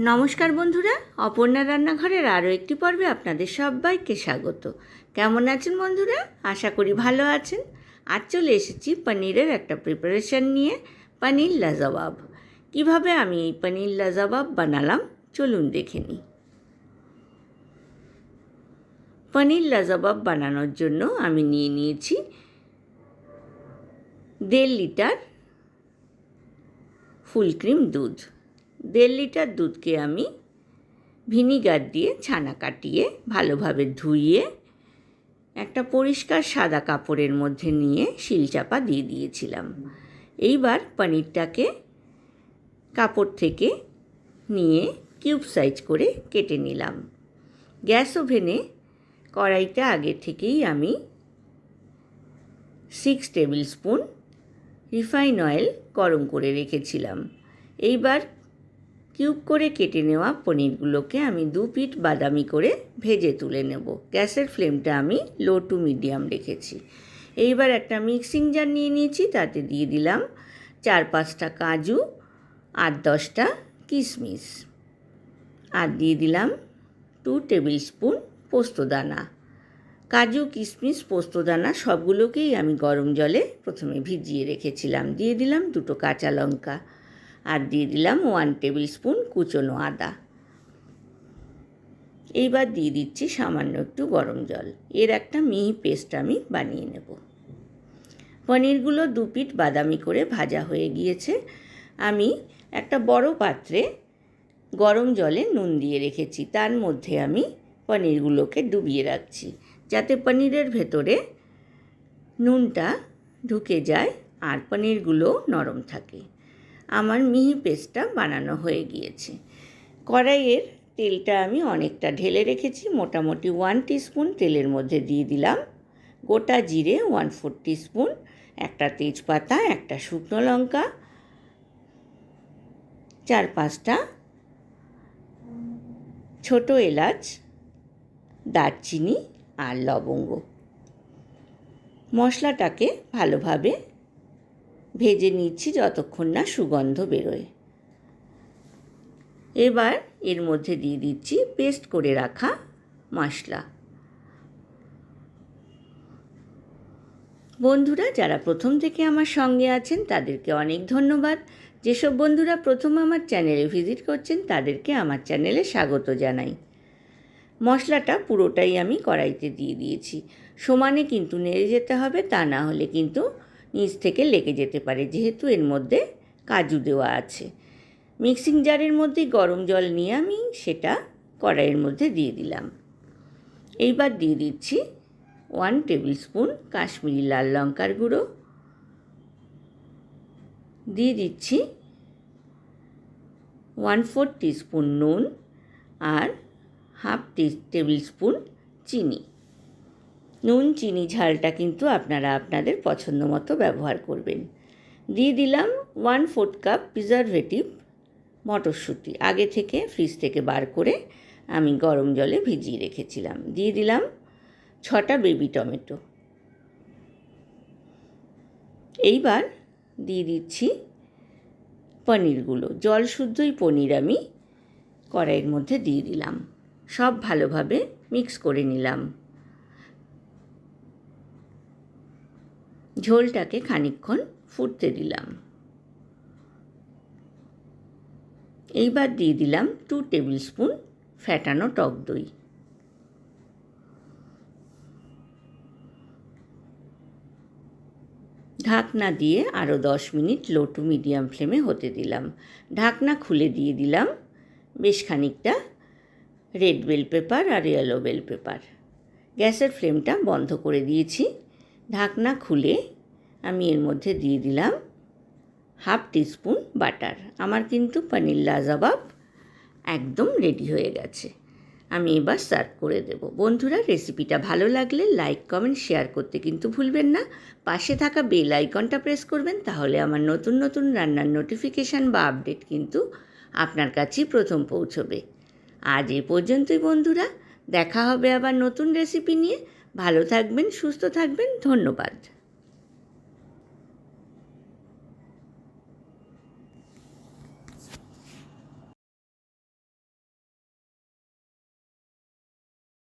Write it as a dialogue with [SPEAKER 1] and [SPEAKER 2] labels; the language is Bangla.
[SPEAKER 1] নমস্কার বন্ধুরা, অপর্ণা রান্নাঘরের আরও একটি পর্বে আপনাদের সবাইকে স্বাগত। কেমন আছেন বন্ধুরা? আশা করি ভালো আছেন। আজ চলে এসেছি পনিরের একটা প্রিপারেশন নিয়ে, পনির লাজওয়াব। কিভাবে আমি এই পনির লাজওয়াব বানালাম চলুন দেখে নিই। পনির লাজওয়াব বানানোর জন্য আমি নিয়ে নিয়েছি 1.5 লিটার ফুল ক্রিম দুধ। 1.5 লিটার দুধকে আমি ভিনিগার দিয়ে ছানা কাটিয়ে ভালোভাবে ধুইয়ে একটা পরিষ্কার সাদা কাপড়ের মধ্যে নিয়ে শিলচাপা দিয়ে দিয়েছিলাম। এইবার পনিরটাকে কাপড় থেকে নিয়ে কিউব সাইজ করে কেটে নিলাম। গ্যাস ওভেনে কড়াইতে আগে থেকেই আমি 6 টেবিল স্পুন রিফাইন অয়েল গরম করে রেখেছিলাম। এইবার কিউব করে কেটে নেওয়া পনিরগুলোকে আমি 2 পিঠ বাদামি করে ভেজে তুলে নেব। গ্যাসের ফ্লেমটা আমি লো টু মিডিয়াম রেখেছি। এইবার একটা মিক্সিং জার নিয়ে নিয়েছি, তাতে দিয়ে দিলাম 4-5টা কাজু, 8-10টা কিশমিশ, আর দিয়ে দিলাম 2 টেবিল স্পুন পোস্তদানা। কাজু, কিশমিশ, পোস্তদানা সবগুলোকেই আমি গরম জলে প্রথমে ভিজিয়ে রেখেছিলাম। দিয়ে দিলাম 2টো কাঁচা লঙ্কা, আর দিয়ে দিলাম 1 টেবিল স্পুন কুচনো আদা। এইবার দিয়ে দিচ্ছি সামান্য একটু গরম জল। এর একটা মিহি পেস্ট আমি বানিয়ে নেব। পনিরগুলো 2 পিঠ বাদামি করে ভাজা হয়ে গিয়েছে। আমি একটা বড় পাত্রে গরম জলে নুন দিয়ে রেখেছি, তার মধ্যে আমি পনিরগুলোকে ডুবিয়ে রাখছি, যাতে পনিরের ভেতরে নুনটা ঢুকে যায় আর পনিরগুলো নরম থাকে। আমার মিহি পেস্টটা বানানো হয়ে গিয়েছে। কড়াইয়ের তেলটা আমি অনেকটা ঢেলে রেখেছি। মোটামুটি 1 টিস্পুন তেলের মধ্যে দিয়ে দিলাম গোটা জিরে 1/4 টিস্পুন, একটা তেজপাতা, একটা শুকনো লঙ্কা, 4-5টা ছোট এলাচ, দারচিনি আর লবঙ্গ। মশলাটাকে ভালোভাবে ভেজে নিচ্ছি যতক্ষণ না সুগন্ধ বেরোয়। এবার এর মধ্যে দিয়ে দিচ্ছি পেস্ট করে রাখা মশলা। বন্ধুরা যারা প্রথম থেকে আমার সঙ্গে আছেন তাদেরকে অনেক ধন্যবাদ। যেসব বন্ধুরা প্রথম আমার চ্যানেলে ভিজিট করছেন তাদেরকে আমার চ্যানেলে স্বাগত জানাই। মশলাটা পুরোটাই আমি কড়াইতে দিয়ে দিয়েছি। সমানে কিন্তু নেড়ে যেতে হবে, তা না হলে কিন্তু নিচ থেকে লেগে যেতে পারে, যেহেতু এর মধ্যে কাজু দেওয়া আছে। মিক্সিং জারের মধ্যে গরম জল নিয়ে আমি সেটা কড়াইয়ের মধ্যে দিয়ে দিলাম। এইবার দিয়ে দিচ্ছি 1 টেবিল স্পুন কাশ্মীরি লাল লঙ্কার গুঁড়ো, দিয়ে দিচ্ছি 1/4 টিস্পুন নুন, আর 1/2 টেবিল স্পুন চিনি। নুন চিনি ঝালটা কিন্তু আপনারা আপনাদের পছন্দ মতো ব্যবহার করবেন। দিয়ে দিলাম 1/4 কাপ প্রিজারভেটিভ মটরশুঁটি, আগে থেকে ফ্রিজ থেকে বার করে আমি গরম জলে ভিজিয়ে রেখেছিলাম। দিয়ে দিলাম 6টা বেবি টমেটো। এইবার দিয়ে দিচ্ছি পনিরগুলো। জল শুদ্ধই পনির আমি কড়াইয়ের মধ্যে দিয়ে দিলাম। সব ভালোভাবে মিক্স করে নিলাম। ঝোলটাকে খানিকক্ষণ ফুটতে দিলাম। এইবার দিয়ে দিলাম 2 টেবিল স্পুন ফ্যাটানো টক দই। ঢাকনা দিয়ে আরও 10 মিনিট লো টু মিডিয়াম ফ্লেমে হতে দিলাম। ঢাকনা খুলে দিয়ে দিলাম বেশ খানিকটা রেড বেল পেপার আর ইয়েলো বেল পেপার। গ্যাসের ফ্লেমটা বন্ধ করে দিয়েছি। ঢাকনা খুলে আমি এর মধ্যে দিয়ে দিলাম 1/2 টিস্পুন বাটার। আমার কিন্তু পনির লাজওয়াব একদম রেডি হয়ে গেছে। আমি এবার সার্ভ করে দেব। বন্ধুরা রেসিপিটা ভালো লাগলে লাইক, কমেন্ট, শেয়ার করতে কিন্তু ভুলবেন না। পাশে থাকা বেল আইকনটা প্রেস করবেন, তাহলে আমার নতুন নতুন রান্নার নোটিফিকেশান বা আপডেট কিন্তু আপনার কাছেই প্রথম পৌঁছবে। আজ এই পর্যন্তই বন্ধুরা, দেখা হবে আবার নতুন রেসিপি নিয়ে। ভালো থাকবেন, সুস্থ থাকবেন, ধন্যবাদ।